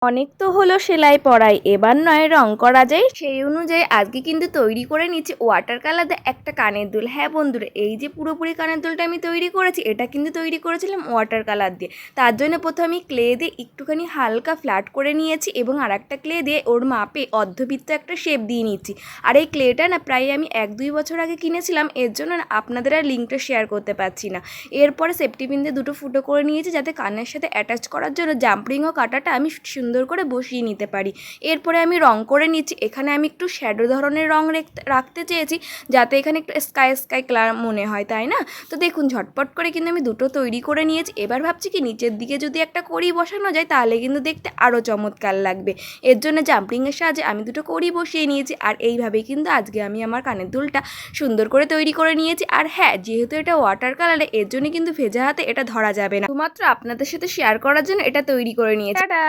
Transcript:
অনেক তো হলো সেলাই পড়াই, এবার নয় রং করা যায়। সেই অনুযায়ী আজকে কিন্তু তৈরি করে নিচ্ছি ওয়াটার কালার দিয়ে একটা কানের দুল। হ্যাঁ বন্ধুরা, এই যে পুরোপুরি কানের দুলটা আমি তৈরি করেছি, এটা কিন্তু তৈরি করেছিলাম ওয়াটার কালার দিয়ে। তার জন্য প্রথমে আমি ক্লে দিয়ে একটুখানি হালকা ফ্ল্যাট করে নিয়েছি এবং আর একটা ক্লে দিয়ে ওর মাপে অর্ধবৃত্ত একটা শেপ দিয়ে নিচ্ছি। আর এই ক্লেটা না প্রায় আমি 1-2 বছর আগে কিনেছিলাম, এর জন্য না আপনাদের আর লিঙ্কটা শেয়ার করতে পারছি না। এরপরে সেফটি পিন দিয়ে দুটো ফুটো করে নিয়েছি, যাতে কানের সাথে অ্যাটাচ করার জন্য জাম্পরিং ও কাটাটা আমি সুন্দর করে বসিয়ে নিতে পারি। এরপরে আমি রং করে নিচ্ছি। এখানে আমি একটু শ্যাডো ধরনের রং রাখতে চেয়েছি, যাতে এখানে একটু স্কাই স্কাই কালার মনে হয়, তাই না? তো দেখুন ঝটপট করে কিন্তু আমি দুটো তৈরি করে নিয়েছি। এবার ভাবছি কি নিচের দিকে যদি একটা কড়ি বসানো যায় তাহলে কিন্তু দেখতে আরও চমৎকার লাগবে। এর জন্য জাম্পরিংয়ের সাহায্যে আমি দুটো কড়ি বসিয়ে নিয়েছি। আর এইভাবেই কিন্তু আজকে আমি আমার কানের দুলটা সুন্দর করে তৈরি করে নিয়েছি। আর হ্যাঁ, যেহেতু এটা ওয়াটার কালারে, এর জন্য কিন্তু ভেজা হাতে এটা ধরা যাবে না। শুধুমাত্র আপনাদের সাথে শেয়ার করার জন্য এটা তৈরি করে নিয়েছি। টাটা।